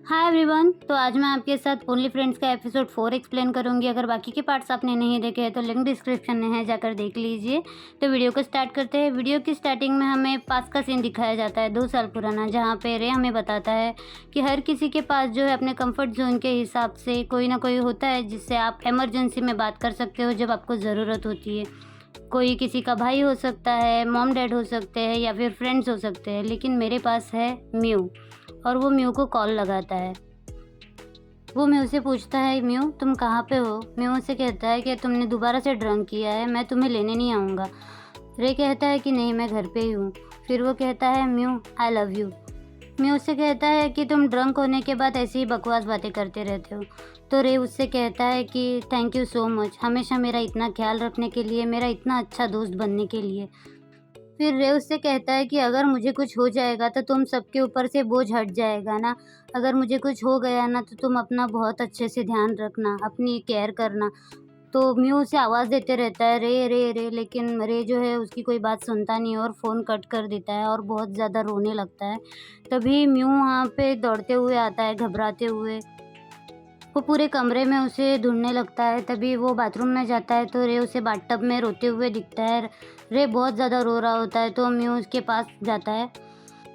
Hi everyone. तो आज मैं आपके साथ ओनली फ्रेंड्स का एपिसोड 4 एक्सप्लेन करूंगी। अगर बाकी के पार्ट्स आपने नहीं देखे हैं तो लिंक डिस्क्रिप्शन में है, जाकर देख लीजिए। तो वीडियो को स्टार्ट करते हैं। वीडियो की स्टार्टिंग में हमें पास का सीन दिखाया जाता है 2 साल पुराना, जहां पे रे हमें बताता है कि हर किसी के पास जो है अपने कंफर्ट जोन के हिसाब से कोई ना कोई होता है जिससे आप इमरजेंसी में बात कर सकते हो जब आपको ज़रूरत होती है। कोई किसी का भाई हो सकता है, मॉम डैड हो सकते हैं या फिर फ्रेंड्स हो सकते हैं, लेकिन मेरे पास है म्यू। और वो म्यू को कॉल लगाता है। वो म्यू से पूछता है, म्यू तुम कहाँ पे हो? म्यू उससे कहता है कि तुमने दोबारा से ड्रंक किया है, मैं तुम्हें लेने नहीं आऊँगा। रे कहता है कि नहीं, मैं घर पे ही हूँ। फिर वो कहता है, mu I love you. Mu उससे कहता है कि तुम ड्रंक होने के बाद ऐसी ही बकवास बातें करते रहते हो। तो रे उससे कहता है कि थैंक यू सो मच, हमेशा मेरा इतना ख्याल रखने के लिए, मेरा इतना अच्छा दोस्त बनने के लिए। फिर रे उससे कहता है कि अगर मुझे कुछ हो जाएगा तो तुम सबके ऊपर से बोझ हट जाएगा ना। अगर मुझे कुछ हो गया ना तो तुम अपना बहुत अच्छे से ध्यान रखना, अपनी केयर करना। तो म्यू उसे आवाज़ देते रहता है, रे रे रे, लेकिन रे जो है उसकी कोई बात सुनता नहीं है और फ़ोन कट कर देता है और बहुत ज़्यादा रोने लगता है। तभी म्यू वहाँ पे दौड़ते हुए आता है, घबराते हुए। वो पूरे कमरे में उसे ढूँढने लगता है। तभी वो बाथरूम में जाता है तो रे उसे बाथटब में रोते हुए दिखता है। रे बहुत ज़्यादा रो रहा होता है तो म्यू उसके पास जाता है।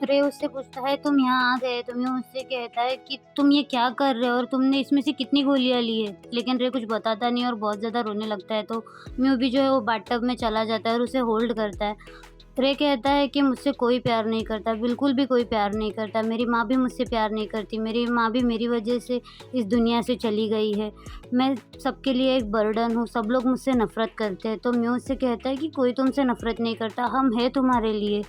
रे उससे पूछता है, तुम यहाँ आ गए? तो म्यू उससे कहता है कि तुम ये क्या कर रहे हो और तुमने इसमें से कितनी गोलियाँ ली है? लेकिन रे कुछ बताता नहीं और बहुत ज़्यादा रोने लगता है। तो म्यू भी जो है वो बाथटब में चला जाता है और उसे होल्ड करता है। रे कहता है कि मुझसे कोई प्यार नहीं करता, बिल्कुल भी कोई प्यार नहीं करता। मेरी माँ भी मुझसे प्यार नहीं करती, मेरी माँ भी मेरी वजह से इस दुनिया से चली गई है। मैं सबके लिए एक बर्डन हूँ, सब लोग मुझसे नफ़रत करते हैं। तो म्यू उससे कहता है कि कोई तुमसे नफ़रत नहीं करता, हम हैं तुम्हारे लिए।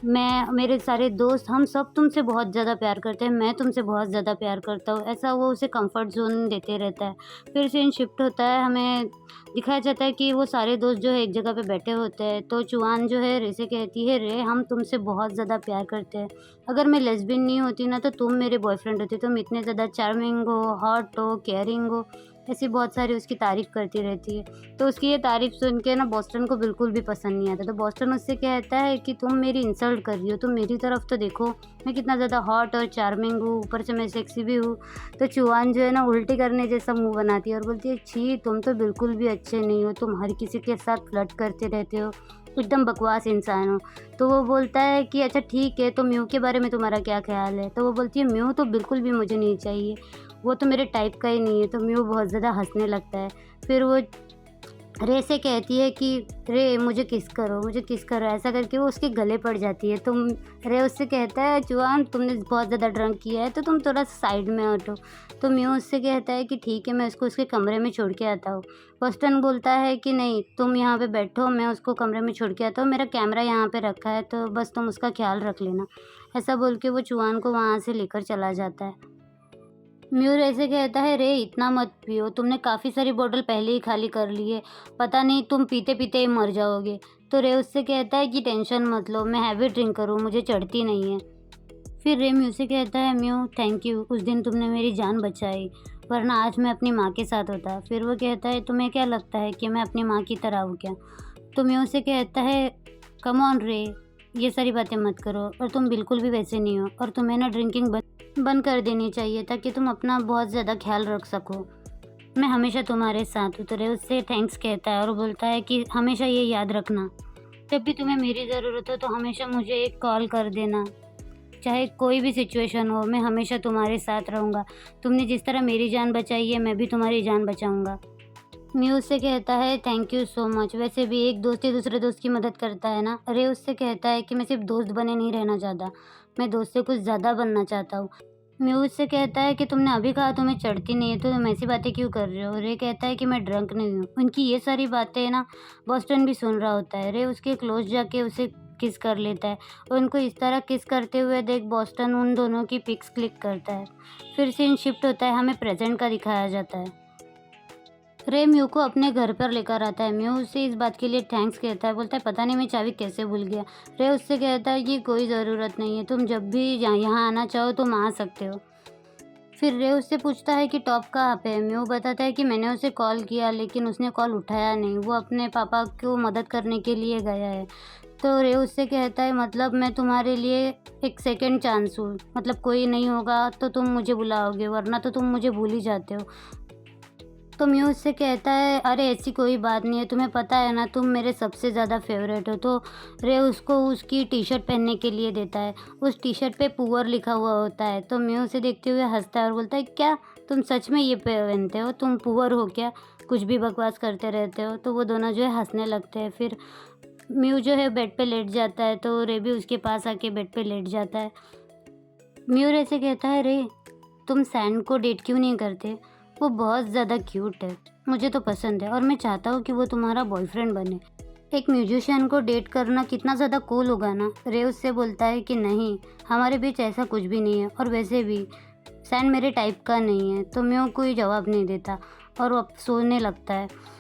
मैं, मेरे सारे दोस्त, हम सब तुमसे बहुत ज़्यादा प्यार करते हैं, मैं तुमसे बहुत ज़्यादा प्यार करता हूँ। ऐसा वो उसे कंफर्ट ज़ोन देते रहता है। फिर सीन शिफ्ट होता है, हमें दिखाया जाता है कि वो सारे दोस्त जो है एक जगह पे बैठे होते हैं। तो चुआन जो है रे से कहती है, रे हम तुमसे बहुत ज़्यादा प्यार करते हैं। अगर मैं लेस्बियन नहीं होती ना तो तुम मेरे बॉयफ्रेंड होते। तुम इतने ज़्यादा चार्मिंग हो, हॉट हो, केयरिंग हो। ऐसी बहुत सारी उसकी तारीफ़ करती रहती है। तो उसकी ये तारीफ़ सुन के ना बॉस्टन को बिल्कुल भी पसंद नहीं आता। तो बॉस्टन उससे कहता है कि तुम मेरी इंसल्ट कर रही हो, तुम मेरी तरफ तो देखो, मैं कितना ज़्यादा हॉट और चार्मिंग हूँ, ऊपर से मैं सेक्सी भी हूँ। तो चुआन जो है ना उल्टी करने जैसा मुँह बनाती है और बोलती है, छी तुम तो बिल्कुल भी अच्छे नहीं हो, तुम हर किसी के साथ फ्लर्ट करते रहते हो, एकदम बकवास इंसान हो। तो वो बोलता है कि अच्छा ठीक है, तो म्यू के बारे में तुम्हारा क्या ख़्याल है? तो वो बोलती है, म्यू तो बिल्कुल भी मुझे नहीं चाहिए, वो तो मेरे टाइप का ही नहीं है। तो म्यू बहुत ज़्यादा हँसने लगता है। फिर वो रे से कहती है कि रे मुझे किस करो, मुझे किस करो, ऐसा करके वो उसके गले पड़ जाती है। तुम, रे उससे कहता है, जुआन तुमने बहुत ज़्यादा ड्रंक किया है तो तुम थोड़ा साइड में हटो। तो म्यू उससे कहता है कि ठीक है, मैं उसको उसके कमरे में छोड़ के आता हूँ। बॉस्टन बोलता है कि नहीं, तुम यहाँ पे बैठो, मैं उसको कमरे में छोड़ के आता हूँ, मेरा कैमरा यहाँ पे रखा है तो बस तुम उसका ख्याल रख लेना। ऐसा बोल के वो चुआन को वहाँ से लेकर चला जाता है। म्यूर ऐसे कहता है, रे इतना मत पियो, तुमने काफ़ी सारी बोतल पहले ही खाली कर ली है, पता नहीं तुम पीते पीते ही मर जाओगे। तो रे उससे कहता है कि टेंशन मत लो, मैं हैवी ड्रिंकर हूँ, मुझे चढ़ती नहीं है। फिर रे म्यू से कहता है, म्यू थैंक यू, उस दिन तुमने मेरी जान बचाई, वरना आज मैं अपनी माँ के साथ होता। फिर वो कहता है, तुम्हें क्या लगता है कि मैं अपनी माँ की तरह हूँ क्या? तो म्यू से कहता है, कम ऑन रे, ये सारी बातें मत करो, और तुम बिल्कुल भी वैसे नहीं हो, और तुम्हें ना ड्रिंकिंग बंद कर देनी चाहिए ताकि तुम अपना बहुत ज़्यादा ख्याल रख सको। मैं हमेशा तुम्हारे साथ हूँ। तो रे उससे थैंक्स कहता है और बोलता है कि हमेशा ये याद रखना, जब भी तुम्हें मेरी ज़रूरत हो तो हमेशा मुझे एक कॉल कर देना। चाहे कोई भी सिचुएशन हो, मैं हमेशा तुम्हारे साथ रहूँगा। तुमने जिस तरह मेरी जान बचाई है, मैं भी तुम्हारी जान बचाऊँगा। म्यू उससे कहता है, थैंक यू सो मच। वैसे भी एक दोस्त ही दूसरे दोस्त की मदद करता है ना। रे उससे कहता है कि मैं सिर्फ दोस्त बने नहीं रहना चाहता, मैं दोस्त से कुछ ज़्यादा बनना चाहता हूँ। म्यू उससे कहता है कि तुमने अभी कहा तुम्हें चढ़ती नहीं है, तो तुम ऐसी बातें क्यों कर रहे हो? रे कहता है कि मैं ड्रंक नहीं हूँ। उनकी ये सारी बातें ना बॉस्टन भी सुन रहा होता है। रे उसके क्लोज जाके उसे किस कर लेता है और उनको इस तरह किस करते हुए देख बॉस्टन उन दोनों की पिक्स क्लिक करता है। फिर सीन शिफ्ट होता है, हमें प्रेजेंट का दिखाया जाता है। रे म्यू को अपने घर पर लेकर आता है। म्यू उसे इस बात के लिए थैंक्स कहता है, बोलता है पता नहीं मैं चाबी कैसे भूल गया। रे उससे कहता है कि कोई ज़रूरत नहीं है, तुम जब भी यहाँ आना चाहो तुम आ सकते हो। फिर रे उससे पूछता है कि टॉप कहाँ पे है। म्यू बताता है कि मैंने उसे कॉल किया लेकिन उसने कॉल उठाया नहीं, वो अपने पापा को मदद करने के लिए गया है। तो रे उससे कहता है मतलब मैं तुम्हारे लिए एक सेकंड चांस हूँ, मतलब कोई नहीं होगा तो तुम मुझे बुलाओगे, वरना तो तुम मुझे भूल ही जाते हो। तो म्यू उससे कहता है अरे ऐसी कोई बात नहीं है, तुम्हें पता है ना तुम मेरे सबसे ज़्यादा फेवरेट हो। तो रे उसको उसकी टी शर्ट पहनने के लिए देता है। उस टी शर्ट पे पुअर लिखा हुआ होता है। तो म्यू उसे देखते हुए हंसता है और बोलता है क्या तुम सच में ये पहनते हो, तुम पुअर हो क्या, कुछ भी बकवास करते रहते हो। तो वो दोनों जो है हंसने लगते हैं। फिर म्यू जो है बेड पे लेट जाता है तो रे भी उसके पास आके बेड पे लेट जाता है। म्यू रे से कहता है रे तुम सैंड को डेट क्यों नहीं करते, वो बहुत ज़्यादा क्यूट है, मुझे तो पसंद है और मैं चाहता हूँ कि वो तुम्हारा बॉयफ्रेंड बने। एक म्यूजिशियन को डेट करना कितना ज़्यादा कूल होगा ना। रे उससे बोलता है कि नहीं, हमारे बीच ऐसा कुछ भी नहीं है और वैसे भी सैंड मेरे टाइप का नहीं है। तो म्यू कोई जवाब नहीं देता और वो सोने लगता है।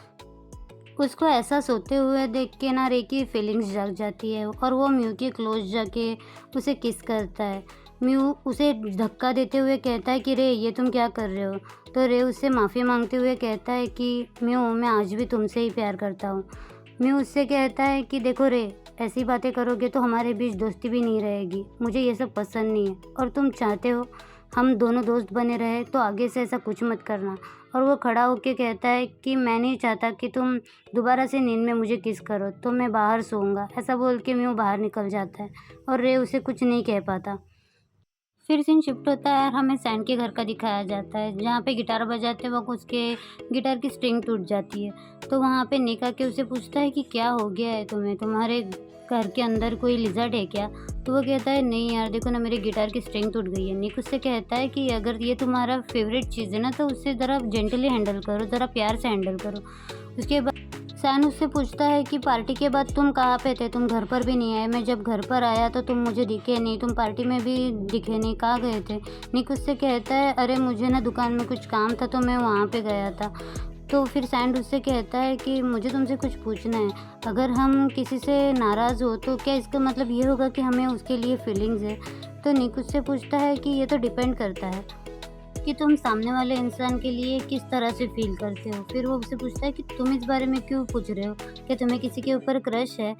उसको ऐसा सोते हुए देख के ना रे की फीलिंग्स जग जाती है और वो म्यू के क्लोज जाके उसे किस करता है। म्यू उसे धक्का देते हुए कहता है कि रे ये तुम क्या कर रहे हो। तो रे उससे माफ़ी मांगते हुए कहता है कि म्यू मैं आज भी तुमसे ही प्यार करता हूँ। म्यू उससे कहता है कि देखो रे ऐसी बातें करोगे तो हमारे बीच दोस्ती भी नहीं रहेगी, मुझे ये सब पसंद नहीं है और तुम चाहते हो हम दोनों दोस्त बने रहे तो आगे से ऐसा कुछ मत करना। और वो खड़ा होके कहता है कि मैं नहीं चाहता कि तुम दोबारा से नींद में मुझे किस करो, तो मैं बाहर सोऊंगा। ऐसा बोल के म्यू बाहर निकल जाता है और रे उसे कुछ नहीं कह पाता। फिर सीन शिफ्ट होता है और हमें सैंड के घर का दिखाया जाता है जहाँ पे गिटार बजाते वक्त उसके गिटार की स्ट्रिंग टूट जाती है। तो वहाँ पे निक आके उसे पूछता है कि क्या हो गया है तुम्हें, तुम्हारे घर के अंदर कोई लिजर्ड है क्या। तो वो कहता है नहीं यार देखो ना मेरी गिटार की स्ट्रिंग टूट गई है। निक उससे कहता है कि अगर ये तुम्हारा फेवरेट चीज़ है ना तो उससे ज़रा जेंटली हैंडल करो, ज़रा प्यार से हैंडल करो। उसके बाद सैन उससे पूछता है कि पार्टी के बाद तुम कहाँ पे थे, तुम घर पर भी नहीं आए, मैं जब घर पर आया तो तुम मुझे दिखे नहीं, तुम पार्टी में भी दिखे नहीं, कहाँ गए थे। निक उससे कहता है अरे मुझे ना दुकान में कुछ काम था तो मैं वहाँ पे गया था। तो फिर सैंड उससे कहता है कि मुझे तुमसे कुछ पूछना है, अगर हम किसी से नाराज़ हो तो क्या इसका मतलब ये होगा कि हमें उसके लिए फीलिंग्स है। तो निक उससे पूछता है कि ये तो डिपेंड करता है कि तुम सामने वाले इंसान के लिए किस तरह से फील करते हो। फिर वो उससे पूछता है कि तुम इस बारे में क्यों पूछ रहे हो, क्या तुम्हें किसी के ऊपर क्रश है।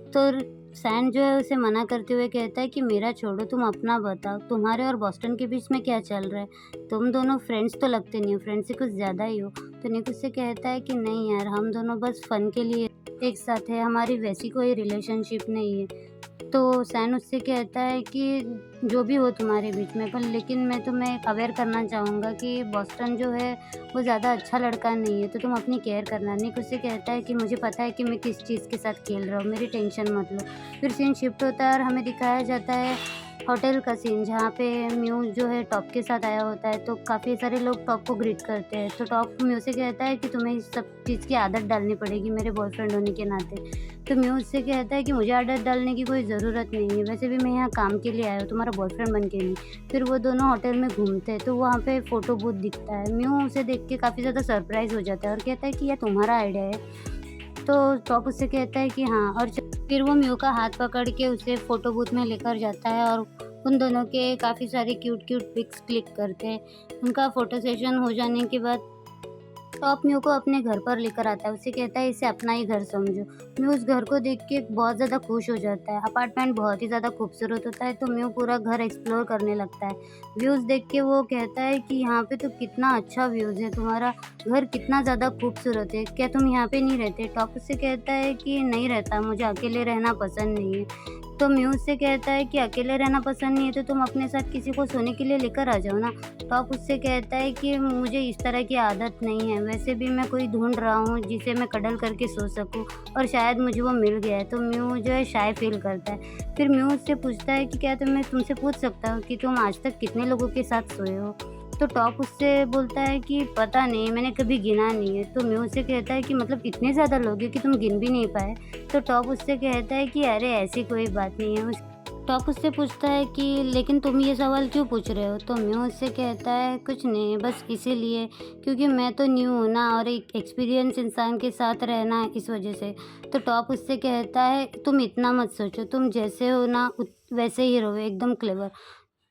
तो सैंड जो है उसे मना करते हुए कहता है कि मेरा छोड़ो, तुम अपना बताओ, तुम्हारे और बॉस्टन के बीच में क्या चल रहा है, तुम दोनों फ्रेंड्स तो लगते नहीं हो, फ्रेंड्स से कुछ ज़्यादा ही हो। तो निक उससे कहता है कि नहीं यार हम दोनों बस फ़न के लिए एक साथ है, हमारी वैसी कोई रिलेशनशिप नहीं है। तो सैन उससे कहता है कि जो भी हो तुम्हारे बीच में, पर लेकिन मैं तुम्हें अवेयर करना चाहूँगा कि बॉस्टन जो है वो ज़्यादा अच्छा लड़का नहीं है, तो तुम अपनी केयर करना। निक उससे कहता है कि मुझे पता है कि मैं किस चीज़ के साथ खेल रहा हूँ, मेरी टेंशन मत लो। फिर सीन शिफ्ट होता है और हमें दिखाया जाता है होटल का सीन जहाँ पे म्यू जो है टॉप के साथ आया होता है। तो काफ़ी सारे लोग टॉप को ग्रीट करते हैं। तो टॉप म्यू से कहता है कि तुम्हें इस सब चीज़ की आदत डालनी पड़ेगी मेरे बॉयफ्रेंड होने के नाते। तो म्यू उससे कहता है कि मुझे आदत डालने की कोई ज़रूरत नहीं है, वैसे भी मैं यहाँ काम के लिए आया हूँ, तुम्हारा बॉयफ्रेंड बन के नहीं। फिर वो दोनों होटल में घूमते हैं तो वहाँ पे फ़ोटो बूथ दिखता है। म्यू उसे देख के काफ़ी ज़्यादा सरप्राइज़ हो जाता है और कहता है कि यह तुम्हारा आइडिया है। तो टॉप उससे कहता है कि हाँ, और फिर वो म्यू का हाथ पकड़ के उसे फ़ोटो बूथ में लेकर जाता है और उन दोनों के काफ़ी सारे क्यूट क्यूट पिक्स क्लिक करते हैं। उनका फ़ोटो सेशन हो जाने के बाद टॉप म्यू को अपने घर पर लेकर आता है। उसे कहता है इसे अपना ही घर समझो। म्यू उस घर को देख के बहुत ज़्यादा खुश हो जाता है। अपार्टमेंट बहुत ही ज़्यादा खूबसूरत होता है तो म्यू पूरा घर एक्सप्लोर करने लगता है। व्यूज़ देख के वो कहता है कि यहाँ पे तो कितना अच्छा व्यूज़ है, तुम्हारा घर कितना ज़्यादा खूबसूरत है, क्या तुम यहाँ पे नहीं रहते। टॉप उससे कहता है कि नहीं रहता, मुझे अकेले रहना पसंद नहीं है। तो म्यू उससे कहता है कि अकेले रहना पसंद नहीं है तो तुम अपने साथ किसी को सोने के लिए लेकर आ जाओ ना। टॉप उससे कहता है कि मुझे इस तरह की आदत नहीं है, वैसे भी मैं कोई ढूंढ रहा हूँ जिसे मैं कडल करके सो सकूँ और शायद मुझे वो मिल गया है। तो म्यू जो है शाय फील करता है। फिर म्यू उससे पूछता है कि क्या मैं तुमसे पूछ सकता हूँ कि तुम आज तक कितने लोगों के साथ सोए हो। तो टॉप उससे बोलता है कि पता नहीं, मैंने कभी गिना नहीं है। तो म्यू उससे कहता है कि मतलब इतने ज़्यादा लोग हैं कि तुम गिन भी नहीं पाए। तो टॉप उससे कहता है कि अरे ऐसी कोई बात नहीं है। टॉप उससे पूछता है कि लेकिन तुम ये सवाल क्यों पूछ रहे हो। तो म्यू उससे कहता है कुछ नहीं, बस इसीलिए क्योंकि मैं तो न्यू हूँ ना और एक एक्सपीरियंस इंसान के साथ रहना इस वजह से। तो टॉप उससे कहता है तुम इतना मत सोचो, तुम जैसे हो ना वैसे ही रहो, एकदम क्लेवर।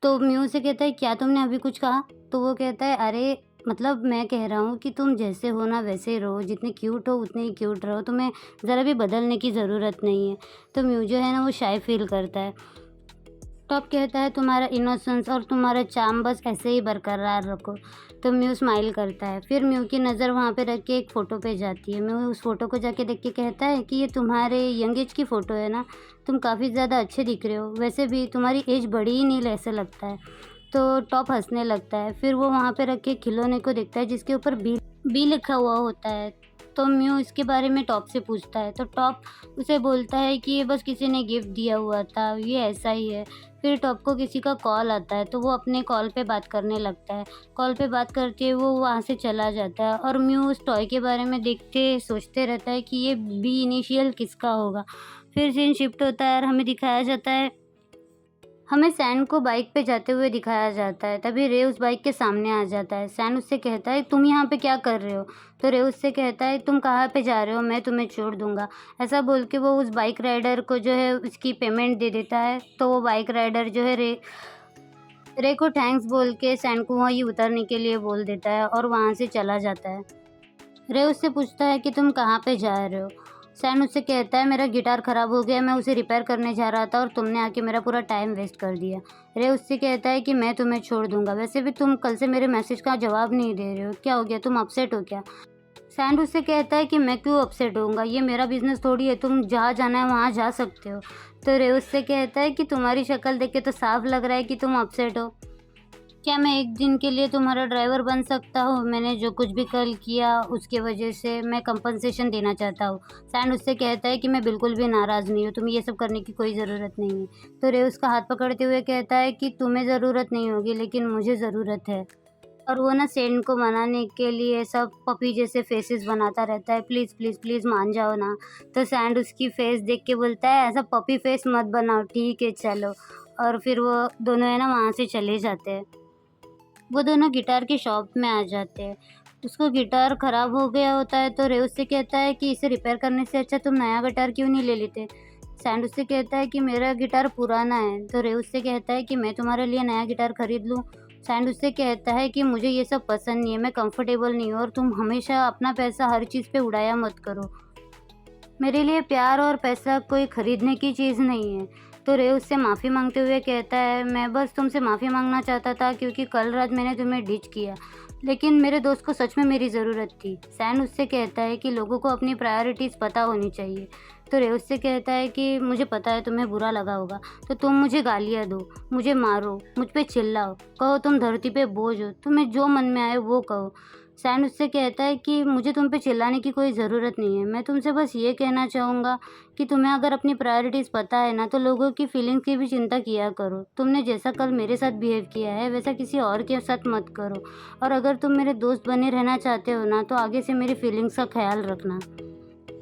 तो म्यू से कहता है क्या तुमने अभी कुछ कहा। तो वो कहता है अरे मतलब मैं कह रहा हूँ कि तुम जैसे हो ना वैसे ही रहो, जितने क्यूट हो उतने ही क्यूट रहो, तुम्हें ज़रा भी बदलने की ज़रूरत नहीं है। तो म्यू जो है ना वो शाय फ़ील करता है। टॉप कहता है तुम्हारा इनोसेंस और तुम्हारा चार्म बस ऐसे ही बरकरार रखो। तो म्यू स्माइल करता है। फिर म्यू की नज़र वहाँ पे रख के एक फ़ोटो पे जाती है। म्यू उस फ़ोटो को जाके देख के कहता है कि ये तुम्हारे यंग एज की फ़ोटो है ना, तुम काफ़ी ज़्यादा अच्छे दिख रहे हो, वैसे भी तुम्हारी एज बड़ी ही नहीं ऐसा लगता है। तो टॉप हंसने लगता है। फिर वो वहाँ पे रख के खिलौने को देखता है जिसके ऊपर बी लिखा हुआ होता है। तो म्यू इसके बारे में टॉप से पूछता है। तो टॉप उसे बोलता है कि ये बस किसी ने गिफ्ट दिया हुआ था, ये ऐसा ही है। फिर टॉप को किसी का कॉल आता है तो वो अपने कॉल पे बात करने लगता है। कॉल पे बात करते हुए वो वहाँ से चला जाता है और म्यू उस टॉय के बारे में देखते सोचते रहता है कि ये बी इनिशियल किसका होगा। फिर सीन शिफ्ट होता है और हमें दिखाया जाता है, हमें सैन को बाइक पे जाते हुए दिखाया जाता है। तभी रे उस बाइक के सामने आ जाता है। सैन उससे कहता है तुम यहाँ पे क्या कर रहे हो? तो रे उससे कहता है तुम कहाँ पे जा रहे हो, मैं तुम्हें छोड़ दूंगा। ऐसा बोल के वो उस बाइक राइडर को जो है उसकी पेमेंट दे देता है। तो वो बाइक राइडर जो है रे को थैंक्स बोल के सैन को वहीं उतरने के लिए बोल देता है और वहाँ से चला जाता है। रे उससे पूछता है कि तुम कहाँ पे जा रहे हो? सैन उससे कहता है मेरा गिटार ख़राब हो गया, मैं उसे रिपेयर करने जा रहा था और तुमने आके मेरा पूरा टाइम वेस्ट कर दिया। रे उससे कहता है कि मैं तुम्हें छोड़ दूंगा, वैसे भी तुम कल से मेरे मैसेज का जवाब नहीं दे रहे हो, क्या हो गया, तुम अपसेट हो क्या? सैन उससे कहता है कि मैं क्यों अपसेट होऊंगा, ये मेरा बिजनेस थोड़ी है, तुम जहाँ जाना है वहाँ जा सकते हो। तो रे उससे कहता है कि तुम्हारी शक्ल देख के तो साफ लग रहा है कि तुम अपसेट हो। क्या मैं एक दिन के लिए तुम्हारा ड्राइवर बन सकता हूँ? मैंने जो कुछ भी कल किया उसके वजह से मैं कंपनसेशन देना चाहता हूँ। सैन उससे कहता है कि मैं बिल्कुल भी नाराज़ नहीं हूँ, तुम्हें ये सब करने की कोई ज़रूरत नहीं है। तो रे उसका हाथ पकड़ते हुए कहता है कि तुम्हें ज़रूरत नहीं होगी लेकिन मुझे ज़रूरत है। और वो ना सैन को मनाने के लिए सब पपी जैसे फेसेस बनाता रहता है, प्लीज़ प्लीज़ प्लीज़ मान जाओ ना। तो सैन उसकी फेस देख के बोलता है ऐसा पपी फेस मत बनाओ, ठीक है चलो। और फिर वो दोनों है ना वहाँ से चले जाते हैं। वो दोनों गिटार की शॉप में आ जाते हैं। उसको गिटार ख़राब हो गया होता है तो रे उससे कहता है कि इसे रिपेयर करने से अच्छा तुम नया गिटार क्यों नहीं ले लेते? सैंड उससे कहता है कि मेरा गिटार पुराना है। तो रे उससे कहता है कि मैं तुम्हारे लिए नया गिटार खरीद लूँ? सैंड उससे कहता है कि मुझे ये सब पसंद नहीं है, मैं कंफर्टेबल नहीं हूँ और तुम हमेशा अपना पैसा हर चीज़ पे उड़ाया मत करो। मेरे लिए प्यार और पैसा कोई खरीदने की चीज़ नहीं है। तो रे उससे माफ़ी मांगते हुए कहता है मैं बस तुमसे माफ़ी मांगना चाहता था क्योंकि कल रात मैंने तुम्हें डिच किया, लेकिन मेरे दोस्त को सच में मेरी ज़रूरत थी। सैन उससे कहता है कि लोगों को अपनी प्रायोरिटीज़ पता होनी चाहिए। तो रे उससे कहता है कि मुझे पता है तुम्हें बुरा लगा होगा, तो तुम मुझे गालियाँ दो, मुझे मारो, मुझ पे चिल्लाओ, कहो तुम धरती पे बोझ हो, तुम्हें जो मन में आए वो कहो। सैन उससे कहता है कि मुझे तुम पे चिल्लाने की कोई ज़रूरत नहीं है, मैं तुमसे बस ये कहना चाहूँगा कि तुम्हें अगर अपनी प्रायोरिटीज़ पता है ना तो लोगों की फीलिंग्स की भी चिंता किया करो। तुमने जैसा कल मेरे साथ बिहेव किया है वैसा किसी और के साथ मत करो, और अगर तुम मेरे दोस्त बने रहना चाहते हो ना तो आगे से मेरी फीलिंग्स का ख्याल रखना।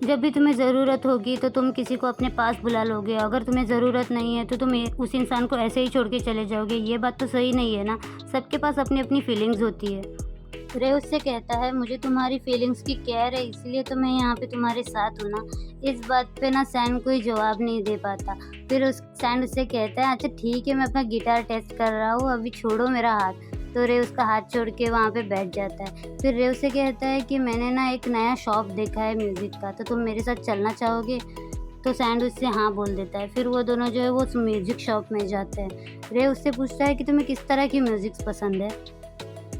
जब भी तुम्हें ज़रूरत होगी तो तुम किसी को अपने पास बुला लोगे, अगर तुम्हें ज़रूरत नहीं है तो तुम उस इंसान को ऐसे ही छोड़ के चले जाओगे, ये बात तो सही नहीं है ना। सबके पास अपनी अपनी फीलिंग्स होती है। रे उससे कहता है मुझे तुम्हारी फीलिंग्स की केयर है इसलिए तो मैं यहाँ पे तुम्हारे साथ हूँ ना। इस बात पे ना सैन कोई जवाब नहीं दे पाता। फिर उस सैन उससे कहता है अच्छा ठीक है, मैं अपना गिटार टेस्ट कर रहा हूँ, अभी छोड़ो मेरा हाथ। तो रे उसका हाथ छोड़ के वहाँ पे बैठ जाता है। फिर रे उससे कहता है कि मैंने ना एक नया शॉप देखा है म्यूज़िक का, तो तुम मेरे साथ चलना चाहोगे? तो सैंड उससे हाँ बोल देता है। फिर वो दोनों जो है वो उस म्यूज़िक शॉप में जाते हैं। रे उससे पूछता है कि तुम्हें किस तरह की म्यूज़िक पसंद है?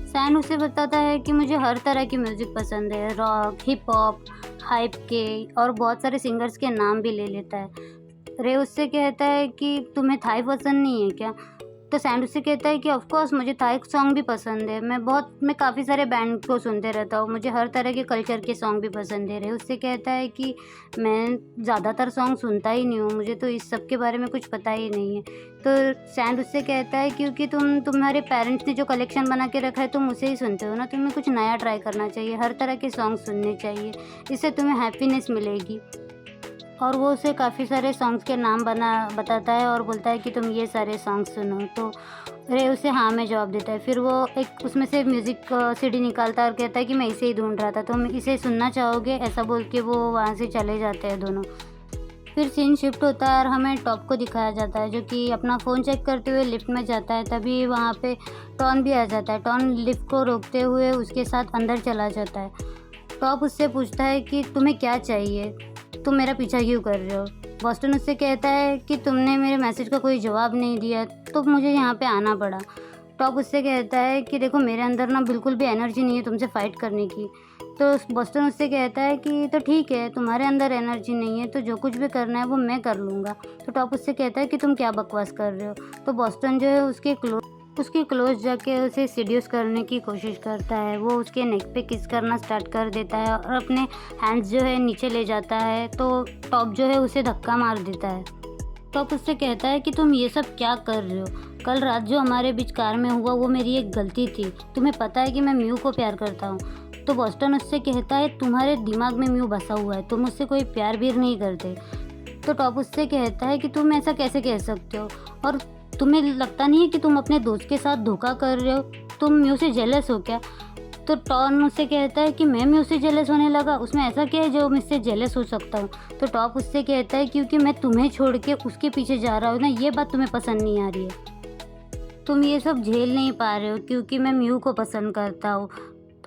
सैन उसे बताता है कि मुझे हर तरह की म्यूज़िक पसंद है, रॉक, हिप हॉप, हाइप के, और बहुत सारे सिंगर्स के नाम भी ले लेता है। रे उससे कहता है कि तुम्हें थाई पसंद नहीं है क्या? तो सैंड उससे कहता है कि ऑफ कोर्स मुझे थाई सॉन्ग भी पसंद है, मैं काफ़ी सारे बैंड को सुनते रहता हूँ, मुझे हर तरह के कल्चर के सॉन्ग भी पसंद है। रे उससे कहता है कि मैं ज़्यादातर सॉन्ग सुनता ही नहीं हूँ, मुझे तो इस सब के बारे में कुछ पता ही नहीं है। तो सैंड उससे कहता है क्योंकि तुम्हारे पेरेंट्स ने जो कलेक्शन बना के रखा है तुम उसे ही सुनते हो ना, तुम्हें कुछ नया ट्राई करना चाहिए, हर तरह के सॉन्ग सुनने चाहिए, इससे तुम्हें हैप्पीनेस मिलेगी। और वो उसे काफ़ी सारे सॉन्ग्स के नाम बताता है और बोलता है कि तुम ये सारे सॉन्ग सुनो। तो रे उसे हाँ में जवाब देता है। फिर वो एक उसमें से म्यूज़िक सीडी निकालता है और कहता है कि मैं इसे ही ढूंढ रहा था, तुम इसे सुनना चाहोगे? ऐसा बोल के वो वहाँ से चले जाते हैं दोनों। फिर सीन शिफ्ट होता है और हमें टॉप को दिखाया जाता है जो कि अपना फ़ोन चेक करते हुए लिफ्ट में जाता है। तभी वहाँ पे टॉन भी आ जाता है। टॉन लिफ्ट को रोकते हुए उसके साथ अंदर चला जाता है। टॉप उससे पूछता है कि तुम्हें क्या चाहिए, तुम मेरा पीछा क्यों कर रहे हो। बॉस्टन उससे कहता है कि तुमने मेरे मैसेज का कोई जवाब नहीं दिया तो मुझे यहाँ पे आना पड़ा। टॉप उससे कहता है कि देखो मेरे अंदर ना बिल्कुल भी एनर्जी नहीं है तुमसे फ़ाइट करने की। तो बॉस्टन उससे कहता है कि तो ठीक है, तुम्हारे अंदर एनर्जी नहीं है तो जो कुछ भी करना है वो मैं कर लूँगा। तो टॉप उससे कहता है कि तुम क्या बकवास कर रहे हो। तो बॉस्टन जो है उसके क्लोज जाके उसे सीड्यूस करने की कोशिश करता है। वो उसके नेक पे किस करना स्टार्ट कर देता है और अपने हैंड्स जो है नीचे ले जाता है। तो टॉप जो है उसे धक्का मार देता है। टॉप उससे कहता है कि तुम ये सब क्या कर रहे हो। कल रात जो हमारे बीच कार में हुआ वो मेरी एक गलती थी। तुम्हें पता है कि मैं म्यू को प्यार करता हूँ। तो बॉस्टन उससे कहता है तुम्हारे दिमाग में म्यू बसा हुआ है, तुम उससे कोई प्यार भी नहीं करते। तो टॉप उससे कहता है कि तुम ऐसा कैसे कह सकते हो और तुम्हें लगता नहीं है कि तुम अपने दोस्त के साथ धोखा कर रहे हो, तुम म्यू से जेलस हो क्या। तो टॉन उससे कहता है कि मैं म्यू से जेलस होने लगा, उसमें ऐसा क्या है जो मुझसे जेलस हो सकता हूँ। तो टॉप उससे कहता है क्योंकि मैं तुम्हें छोड़ के उसके पीछे जा रहा हूँ ना, ये बात तुम्हें पसंद नहीं आ रही है। तुम ये सब झेल नहीं पा रहे हो क्योंकि मैं म्यू को पसंद करता हूँ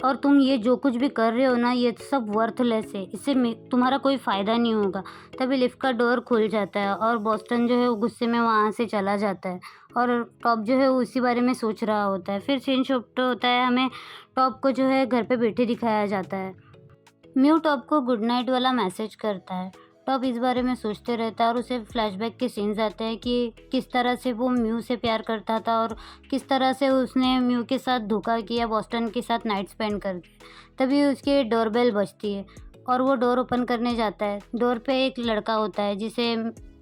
और तुम ये जो कुछ भी कर रहे हो ना ये सब वर्थलेस है, इससे तुम्हारा कोई फ़ायदा नहीं होगा। तभी लिफ्ट का डोर खुल जाता है और बॉस्टन जो है वो गुस्से में वहाँ से चला जाता है और टॉप जो है वो उसी बारे में सोच रहा होता है। फिर सीन शिफ्ट होता है, हमें टॉप को जो है घर पे बैठे दिखाया जाता है। म्यू टॉप को गुड नाइट वाला मैसेज करता है। टॉप इस बारे में सोचते रहता है और उसे फ्लैशबैक के सीन्स आते हैं कि किस तरह से वो म्यू से प्यार करता था और किस तरह से उसने म्यू के साथ धोखा किया, बॉस्टन के साथ नाइट स्पेंड करके। तभी उसकी डोरबेल बजती है और वो डोर ओपन करने जाता है। डोर पे एक लड़का होता है जिसे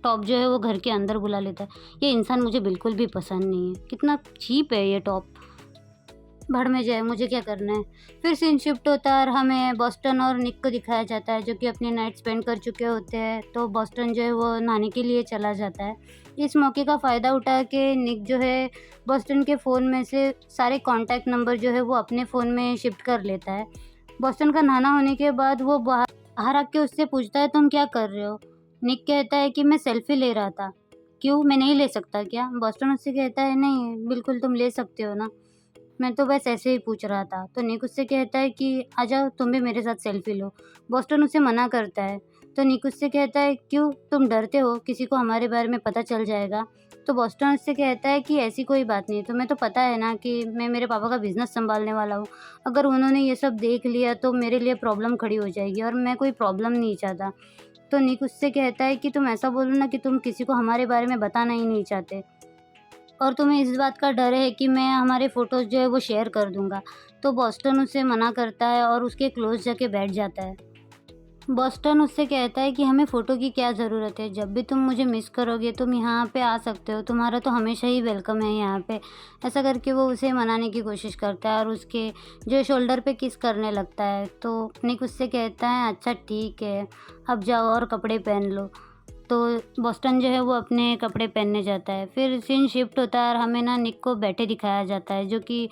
टॉप जो है वो घर के अंदर बुला लेता है। ये इंसान मुझे बिल्कुल भी पसंद नहीं है, कितना चीप है ये टॉप, भड़ में जाए, मुझे क्या करना है। फिर सीन शिफ्ट होता है और हमें बॉस्टन और निक को दिखाया जाता है जो कि अपनी नाइट स्पेंड कर चुके होते हैं। तो बॉस्टन जो है वो नहाने के लिए चला जाता है। इस मौके का फ़ायदा उठा के निक जो है बॉस्टन के फ़ोन में से सारे कॉन्टैक्ट नंबर जो है वो अपने फ़ोन में शिफ्ट कर लेता है। बॉस्टन का नहाना होने के बाद वो बाहर आके उससे पूछता है तुम क्या कर रहे हो। निक कहता है कि मैं सेल्फी ले रहा था। क्यों, मैं नहीं ले सकता क्या। बॉस्टन उससे कहता है नहीं बिल्कुल तुम ले सकते हो ना, मैं तो बस ऐसे ही पूछ रहा था। तो निक उससे कहता है कि आ जाओ तुम भी मेरे साथ सेल्फी लो। बॉस्टन उसे मना करता है। तो निक उससे कहता है क्यों, तुम डरते हो किसी को हमारे बारे में पता चल जाएगा। तो बॉस्टन उससे कहता है कि ऐसी कोई बात नहीं, तुम्हें तो पता है ना कि मैं मेरे पापा का बिज़नेस संभालने वाला हूँ। अगर उन्होंने ये सब देख लिया तो मेरे लिए प्रॉब्लम खड़ी हो जाएगी और मैं कोई प्रॉब्लम नहीं चाहता। तो निक उससे कहता है कि तुम ऐसा बोलो ना कि तुम किसी को हमारे बारे में बताना ही नहीं चाहते और तुम्हें इस बात का डर है कि मैं हमारे फ़ोटोज़ जो है वो शेयर कर दूँगा। तो बॉस्टन उसे मना करता है और उसके क्लोज़ जाके बैठ जाता है। बॉस्टन उससे कहता है कि हमें फ़ोटो की क्या ज़रूरत है, जब भी तुम मुझे मिस करोगे तुम यहाँ पे आ सकते हो, तुम्हारा तो हमेशा ही वेलकम है यहाँ पे। ऐसा करके वो उसे मनाने की कोशिश करता है और उसके जो शोल्डर पे किस करने लगता है। तो निक उससे कहता है अच्छा ठीक है, अब जाओ और कपड़े पहन लो। तो बॉस्टन जो है वो अपने कपड़े पहनने जाता है। फिर सीन शिफ्ट होता है और हमें ना निक को बैठे दिखाया जाता है जो कि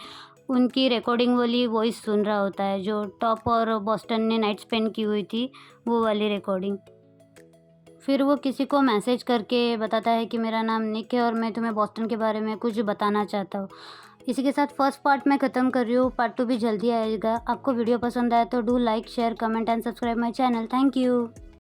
उनकी रिकॉर्डिंग वाली वॉइस सुन रहा होता है जो टॉप और बॉस्टन ने नाइट स्पेंड की हुई थी, वो वाली रिकॉर्डिंग। फिर वो किसी को मैसेज करके बताता है कि मेरा नाम निक है और मैं तुम्हें बॉस्टन के बारे में कुछ बताना चाहता हूँ। इसी के साथ फर्स्ट पार्ट मैं ख़त्म कर रही हूँ, पार्ट 2 भी जल्दी आएगा। आपको वीडियो पसंद आया तो do like share comment and subscribe my channel. Thank you.